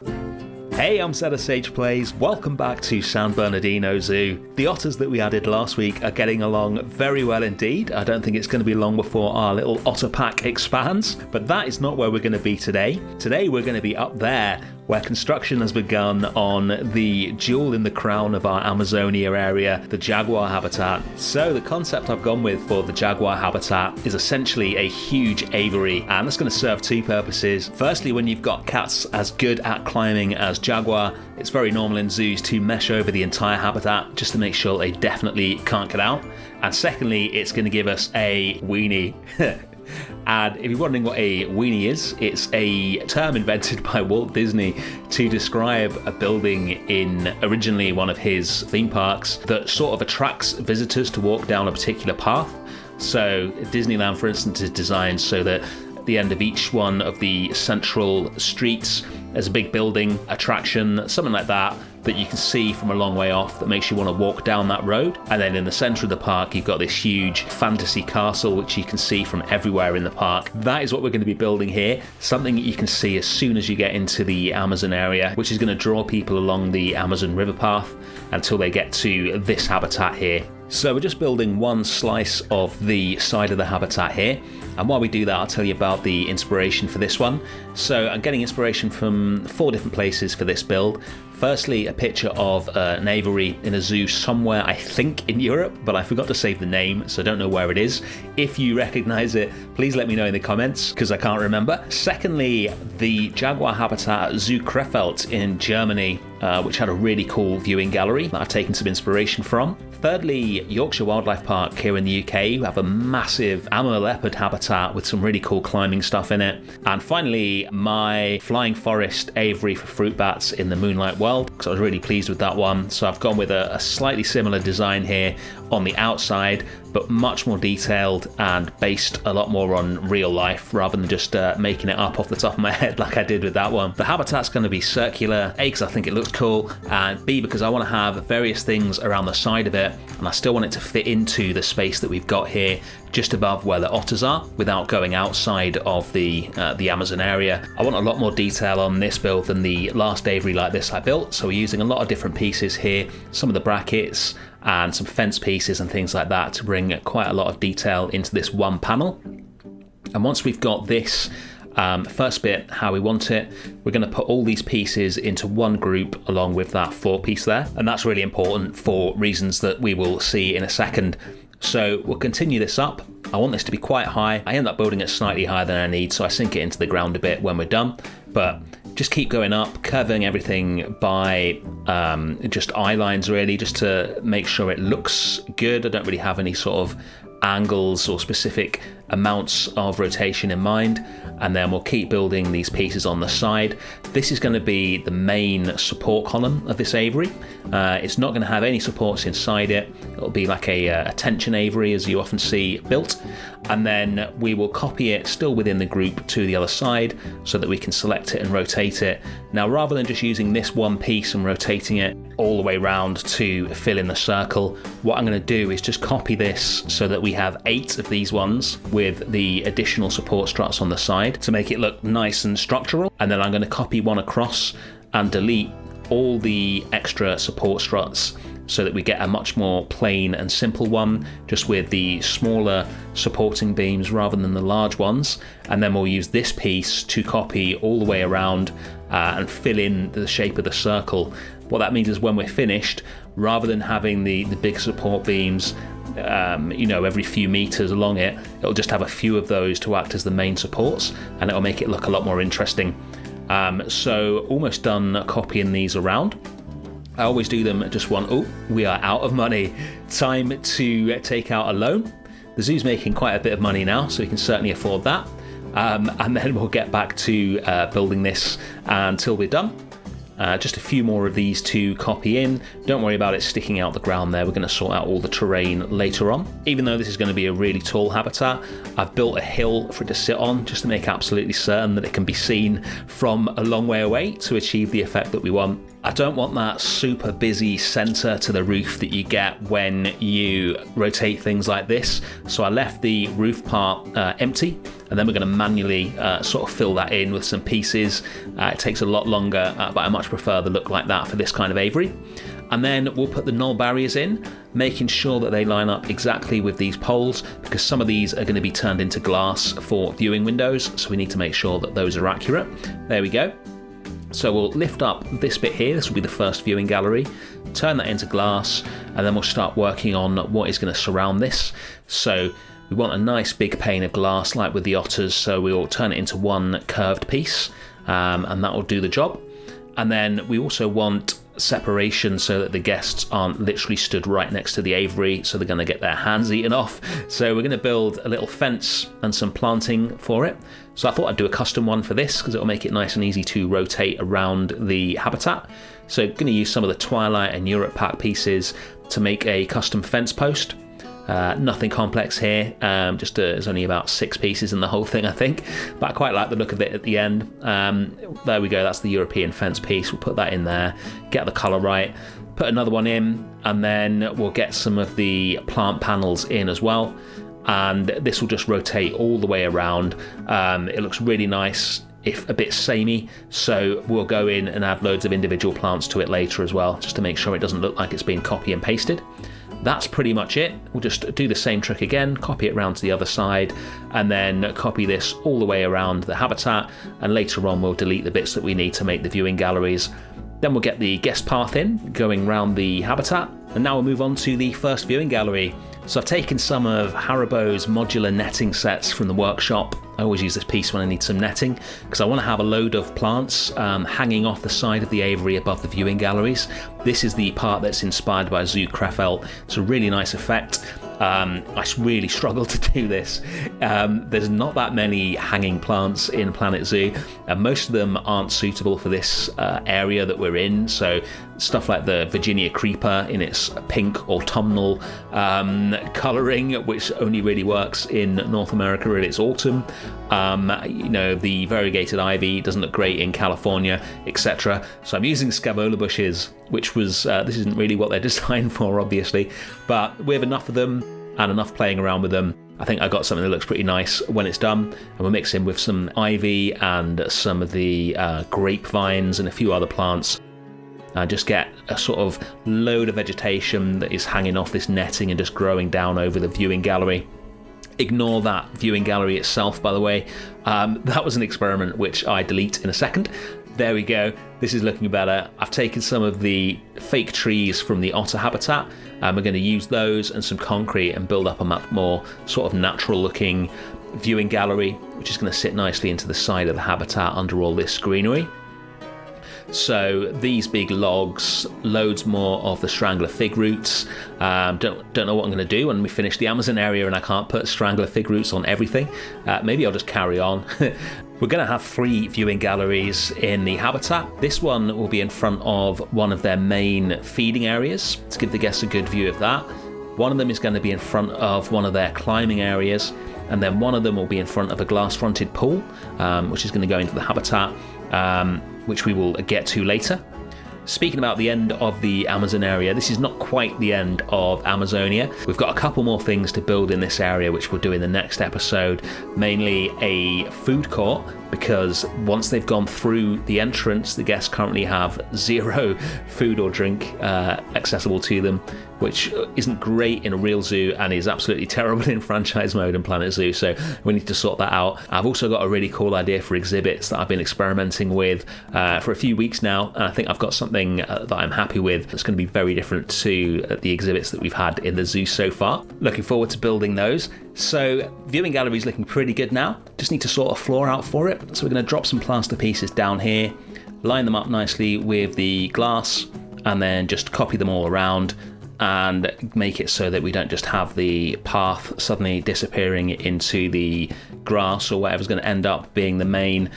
Hey, I'm Zeta Sage Plays. Welcome back to San Bernardino Zoo. The otters that we added last week are getting along very well indeed. I don't think it's going to be long before our little otter pack expands, but that is not where we're going to be today. Today we're going to be up there, where construction has begun on the jewel in the crown of our Amazonia area, the jaguar habitat. So the concept I've gone with for the jaguar habitat is essentially a huge aviary, and that's going to serve two purposes. Firstly, when you've got cats as good at climbing as jaguar, it's very normal in zoos to mesh over the entire habitat just to make sure they definitely can't get out. And secondly, it's going to give us a weenie. And if you're wondering what a weenie is, it's a term invented by Walt Disney to describe a building in originally one of his theme parks that sort of attracts visitors to walk down a particular path. So Disneyland, for instance, is designed so that at the end of each one of the central streets there's a big building, attraction, something like that you can see from a long way off that makes you want to walk down that road. And then in the centre of the park you've got this huge fantasy castle which you can see from everywhere in the park. That is what we're going to be building here, something that you can see as soon as you get into the Amazon area, which is going to draw people along the Amazon river path until they get to this habitat here. So we're just building one slice of the side of the habitat here, and while we do that I'll tell you about the inspiration for this one. So I'm getting inspiration from 4 different places for this build. Firstly, a picture of an aviary in a zoo somewhere, I think in Europe, but I forgot to save the name, so I don't know where it is. If you recognise it, please let me know in the comments, because I can't remember. Secondly, the jaguar habitat at Zoo Krefeld in Germany, which had a really cool viewing gallery that I've taken some inspiration from. Thirdly, Yorkshire Wildlife Park here in the UK, who have a massive Amur leopard habitat with some really cool climbing stuff in it. And finally, my Flying Forest aviary for fruit bats in the Moonlight World, because I was really pleased with that one. So I've gone with a slightly similar design here on the outside, but much more detailed and based a lot more on real life rather than just making it up off the top of my head like I did with that one. The habitat's going to be circular, A, because I think it looks cool, and B, because I want to have various things around the side of it, and I still want it to fit into the space that we've got here just above where the otters are without going outside of the Amazon area. I want a lot more detail on this build than the last aviary like this I built, so we're using a lot of different pieces here, some of the brackets and some fence pieces and things like that to bring quite a lot of detail into this one panel. And once we've got this first bit how we want it, we're going to put all these pieces into one group along with that 4 piece there, and that's really important for reasons that we will see in a second. So we'll continue this up. I want this to be quite high. I end up building it slightly higher than I need, so I sink it into the ground a bit when we're done, but just keep going up, curving everything by just eye lines really, just to make sure it looks good. I don't really have any sort of angles or specific amounts of rotation in mind, and then we'll keep building these pieces on the side. This is going to be the main support column of this aviary. It's not going to have any supports inside it. It'll be like a tension aviary as you often see built, and then we will copy it still within the group to the other side so that we can select it and rotate it. Now, rather than just using this one piece and rotating it all the way around to fill in the circle, what I'm going to do is just copy this so that we have 8 of these ones with the additional support struts on the side to make it look nice and structural. And then I'm going to copy one across and delete all the extra support struts so that we get a much more plain and simple one, just with the smaller supporting beams rather than the large ones. And then we'll use this piece to copy all the way around and fill in the shape of the circle. What that means is when we're finished, rather than having the big support beams every few meters along it, it'll just have a few of those to act as the main supports, and it'll make it look a lot more interesting. So almost done copying these around. I always do them at just one. Oh, we are out of money. Time to take out a loan. The zoo's making quite a bit of money now, so we can certainly afford that. And then we'll get back to building this until we're done. Just a few more of these to copy in. Don't worry about it sticking out the ground there. We're going to sort out all the terrain later on. Even though this is going to be a really tall habitat, I've built a hill for it to sit on just to make absolutely certain that it can be seen from a long way away to achieve the effect that we want. I don't want that super busy center to the roof that you get when you rotate things like this. So I left the roof part empty, and then we're going to manually sort of fill that in with some pieces. It takes a lot longer, but I much prefer the look like that for this kind of aviary. And then we'll put the null barriers in, making sure that they line up exactly with these poles, because some of these are going to be turned into glass for viewing windows, so we need to make sure that those are accurate. There we go. So we'll lift up this bit here, this will be the first viewing gallery, turn that into glass, and then we'll start working on what is going to surround this. So we want a nice big pane of glass like with the otters, so we'll turn it into one curved piece, and that will do the job. And then we also want separation so that the guests aren't literally stood right next to the aviary, so they're going to get their hands eaten off. So we're going to build a little fence and some planting for it. So I thought I'd do a custom one for this because it'll make it nice and easy to rotate around the habitat. So going to use some of the Twilight and Europe pack pieces to make a custom fence post. Nothing complex here, just there's only about 6 pieces in the whole thing, I think, but I quite like the look of it at the end. There we go, that's the European fence piece. We'll put that in there, get the colour right, put another one in, and then we'll get some of the plant panels in as well, and this will just rotate all the way around. It looks really nice, if a bit samey, so we'll go in and add loads of individual plants to it later as well, just to make sure it doesn't look like it's been copy and pasted. That's pretty much it. We'll just do the same trick again, copy it around to the other side, and then copy this all the way around the habitat, and later on we'll delete the bits that we need to make the viewing galleries. Then we'll get the guest path in, going around the habitat, and now we'll move on to the first viewing gallery. So I've taken some of Haribo's modular netting sets from the workshop. I always use this piece when I need some netting, because I want to have a load of plants hanging off the side of the aviary above the viewing galleries. This is the part that's inspired by Zoo Krefeld. It's a really nice effect. I really struggle to do this. There's not that many hanging plants in Planet Zoo, and most of them aren't suitable for this area that we're in. So stuff like the Virginia creeper in its pink autumnal colouring, which only really works in North America in its autumn. You know, the variegated ivy doesn't look great in California, etc. So I'm using Scavola bushes, which was, this isn't really what they're designed for, obviously, but we have enough of them and enough playing around with them. I think I got something that looks pretty nice when it's done, and we'll mix in with some ivy and some of the grapevines and a few other plants. Just get a sort of load of vegetation that is hanging off this netting and just growing down over the viewing gallery. Ignore that viewing gallery itself, by the way. That was an experiment which I delete in a second. There we go. This is looking better. I've taken some of the fake trees from the otter habitat, and we're going to use those and some concrete and build up a much more sort of natural looking viewing gallery, which is going to sit nicely into the side of the habitat under all this greenery. So these big logs, loads more of the strangler fig roots. Don't know what I'm going to do when we finish the Amazon area and I can't put strangler fig roots on everything. Maybe I'll just carry on. We're going to have 3 viewing galleries in the habitat. This one will be in front of one of their main feeding areas to give the guests a good view of that. One of them is going to be in front of one of their climbing areas, and then one of them will be in front of a glass-fronted pool, which is going to go into the habitat, which we will get to later. Speaking about the end of the Amazon area, this is not quite the end of Amazonia. We've got a couple more things to build in this area, which we'll do in the next episode, mainly a food court, because once they've gone through the entrance, the guests currently have 0 food or drink accessible to them, which isn't great in a real zoo and is absolutely terrible in franchise mode in Planet Zoo, so we need to sort that out. I've also got a really cool idea for exhibits that I've been experimenting with for a few weeks now, and I think I've got something that I'm happy with that's going to be very different to the exhibits that we've had in the zoo so far. Looking forward to building those. So viewing gallery is looking pretty good now. Just need to sort a floor out for it. So we're going to drop some plaster pieces down here, line them up nicely with the glass, and then just copy them all around and make it so that we don't just have the path suddenly disappearing into the grass or whatever's going to end up being the main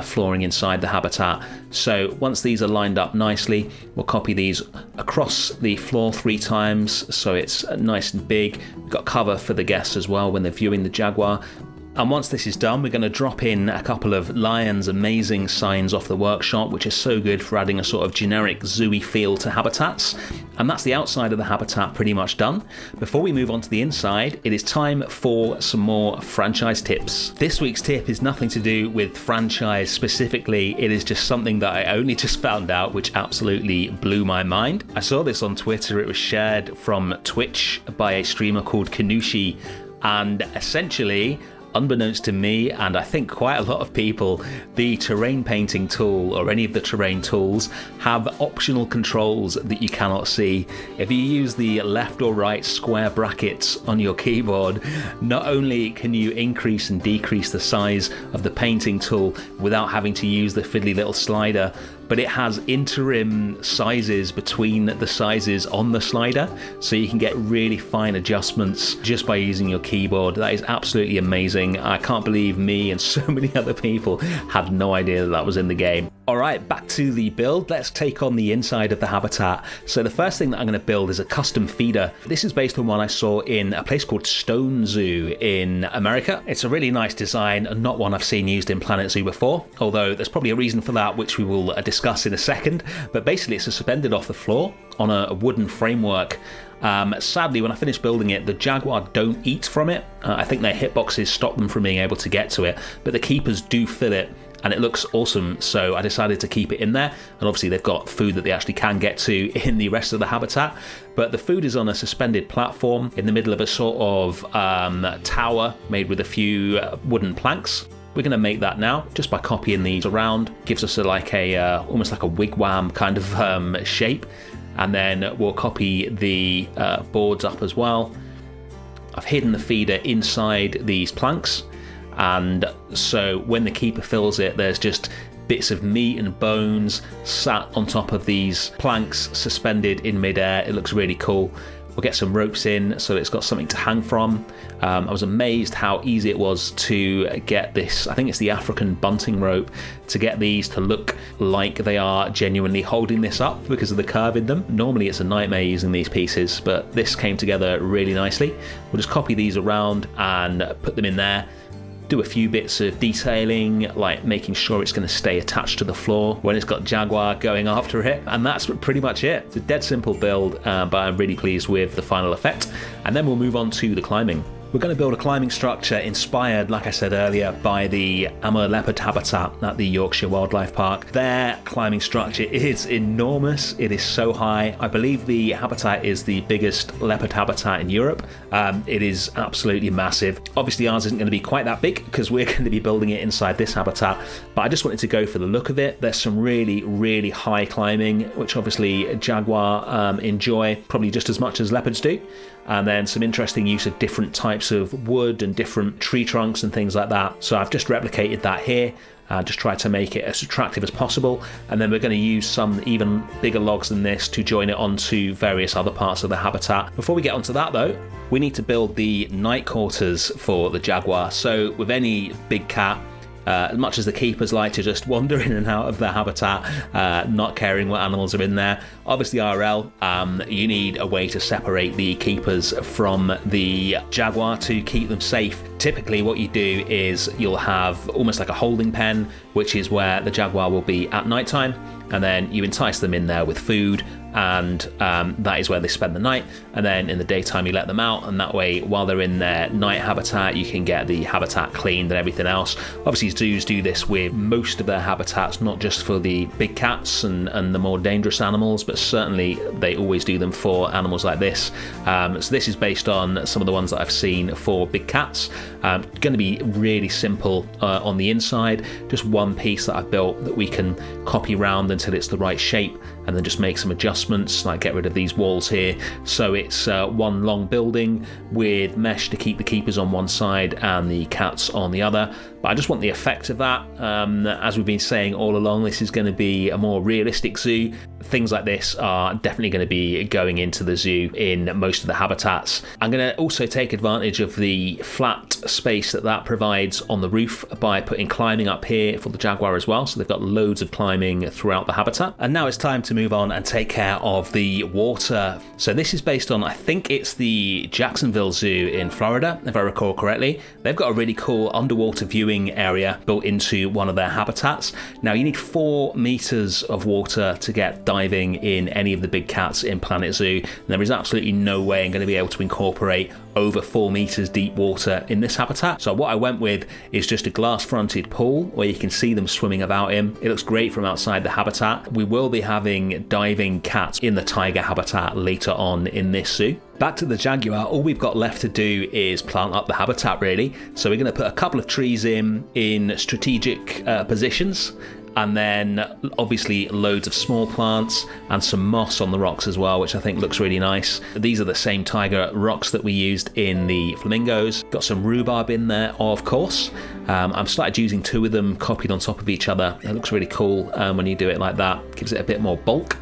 flooring inside the habitat. So once these are lined up nicely, we'll copy these across the floor 3 times so it's nice and big. We've got cover for the guests as well when they're viewing the Jaguar. And once this is done, we're going to drop in a couple of Lion's amazing signs off the workshop, which is so good for adding a sort of generic zoo-y feel to habitats. And that's the outside of the habitat pretty much done. Before we move on to the inside, it is time for some more franchise tips. This week's tip is nothing to do with franchise specifically, it is just something that I only just found out, which absolutely blew my mind. I saw this on Twitter, it was shared from Twitch by a streamer called Kanushi, and essentially, unbeknownst to me, and I think quite a lot of people, the terrain painting tool or any of the terrain tools have optional controls that you cannot see. If you use the left or right square brackets on your keyboard, not only can you increase and decrease the size of the painting tool without having to use the fiddly little slider, but it has interim sizes between the sizes on the slider, so you can get really fine adjustments just by using your keyboard. That is absolutely amazing. I can't believe me and so many other people had no idea that was in the game. Alright, back to the build. Let's take on the inside of the habitat. So the first thing that I'm going to build is a custom feeder. This is based on one I saw in a place called Tekton Zoo in America. It's a really nice design and not one I've seen used in Planet Zoo before, although there's probably a reason for that which we will discuss in a second. But basically it's suspended off the floor on a wooden framework. Sadly, when I finished building it, the Jaguar don't eat from it. I think their hitboxes stop them from being able to get to it, but the keepers do fill it, and it looks awesome, so I decided to keep it in there. And obviously they've got food that they actually can get to in the rest of the habitat, but the food is on a suspended platform in the middle of a sort of tower made with a few wooden planks. We're going to make that now just by copying these around. Gives us almost like a wigwam kind of shape. And then we'll copy the boards up as well. I've hidden the feeder inside these planks, and so when the keeper fills it, there's just bits of meat and bones sat on top of these planks suspended in midair. It looks really cool. We'll get some ropes in so it's got something to hang from. I was amazed how easy it was to get this, I think it's the African bunting rope, to get these to look like they are genuinely holding this up because of the curve in them. Normally it's a nightmare using these pieces, but this came together really nicely. We'll just copy these around and put them in there. Do a few bits of detailing, like making sure it's going to stay attached to the floor when it's got Jaguar going after it, and that's pretty much it. It's a dead simple build, but I'm really pleased with the final effect. And then we'll move on to the climbing. We're going to build a climbing structure inspired, like I said earlier, by the Amur leopard habitat at the Yorkshire Wildlife Park. Their climbing structure is enormous. It is so high. I believe the habitat is the biggest leopard habitat in Europe. It is absolutely massive. Obviously ours isn't going to be quite that big because we're going to be building it inside this habitat, but I just wanted to go for the look of it. There's some really, really high climbing, which obviously Jaguar enjoy probably just as much as leopards do. And then some interesting use of different types of wood and different tree trunks and things like that. So I've just replicated that here, just tried to make it as attractive as possible. And then we're going to use some even bigger logs than this to join it onto various other parts of the habitat. Before we get onto that though, we need to build the night quarters for the Jaguar. So with any big cat, as much as the keepers like to just wander in and out of their habitat, not caring what animals are in there, obviously RL, you need a way to separate the keepers from the Jaguar to keep them safe. Typically what you do is you'll have almost like a holding pen, which is where the Jaguar will be at nighttime, and then you entice them in there with food, and that is where they spend the night, and then in the daytime you let them out, and that way while they're in their night habitat you can get the habitat cleaned and everything else. Obviously zoos do this with most of their habitats, not just for the big cats and the more dangerous animals, but certainly they always do them for animals like this. So this is based on some of the ones that I've seen for big cats. Going to be really simple on the inside, just one piece that I've built that we can copy round until it's the right shape, and then just make some adjustments, like get rid of these walls here. So it's one long building with mesh to keep the keepers on one side and the cats on the other. But I just want the effect of that. As we've been saying all along, this is going to be a more realistic zoo. things like this are definitely going to be going into the zoo in most of the habitats. I'm going to also take advantage of the flat space that provides on the roof by putting climbing up here for the Jaguar as well, so they've got loads of climbing throughout the habitat. And now it's time to move on and take care of the water. So this is based on, I think it's the Jacksonville Zoo in Florida, if I recall correctly. They've got a really cool underwater viewing area built into one of their habitats. Now you need 4 meters of water to get diving in any of the big cats in Planet Zoo. And there is absolutely no way I'm going to be able to incorporate over 4 meters deep water in this habitat. So what I went with is just a glass fronted pool where you can see them swimming about in. It looks great from outside the habitat. We will be having diving cats in the tiger habitat later on in this zoo. Back to the Jaguar, all we've got left to do is plant up the habitat really. So we're going to put a couple of trees in strategic positions, and then obviously loads of small plants and some moss on the rocks as well, which I think looks really nice. These are the same tiger rocks that we used in the flamingos. Got some rhubarb in there, of course. I've started using 2 of them copied on top of each other. It looks really cool when you do it like that. Gives it a bit more bulk.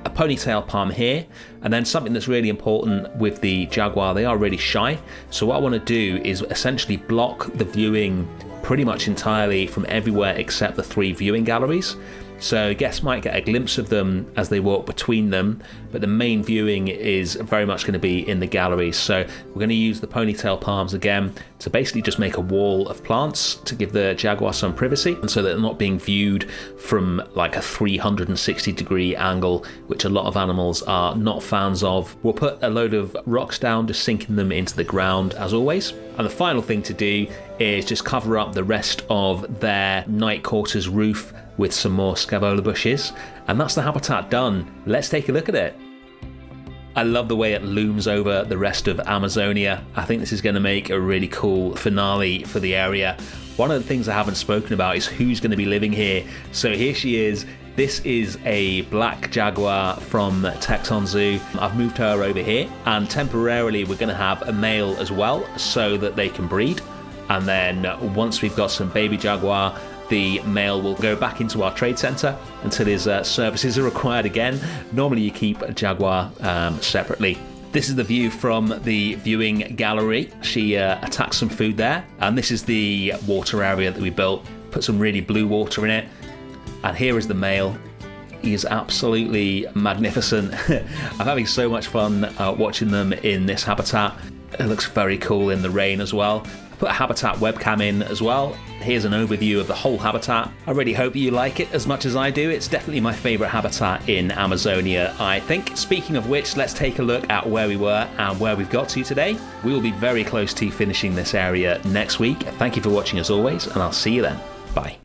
A ponytail palm here, and then something that's really important with the Jaguar, they are really shy. So what I want to do is essentially block the viewing pretty much entirely from everywhere except the 3 viewing galleries. So guests might get a glimpse of them as they walk between them, but the main viewing is very much going to be in the galleries. So we're going to use the ponytail palms again to basically just make a wall of plants to give the Jaguar some privacy, and so that they're not being viewed from like a 360 degree angle, which a lot of animals are not fans of. We'll put a load of rocks down, just sinking them into the ground as always. And the final thing to do is just cover up the rest of their night quarters roof with some more Scaevola bushes, and that's the habitat done. Let's take a look at it. I love the way it looms over the rest of Amazonia. I think this is going to make a really cool finale for the area. One of the things I haven't spoken about is who's going to be living here. So here she is. This is a Black Jaguar from Tekton Zoo. I've moved her over here, and temporarily we're going to have a male as well so that they can breed. And then once we've got some baby Jaguar, the male will go back into our trade centre until his services are required again. Normally you keep a Jaguar separately. This is the view from the viewing gallery. She attacks some food there, and this is the water area that we built. Put some really blue water in it, and here is the male. He is absolutely magnificent. I'm having so much fun watching them in this habitat. It looks very cool in the rain as well. Put a habitat webcam in as well. Here's an overview of the whole habitat. I really hope you like it as much as I do. It's definitely my favourite habitat in Amazonia, I think. Speaking of which, let's take a look at where we were and where we've got to today. We will be very close to finishing this area next week. Thank you for watching as always, and I'll see you then. Bye.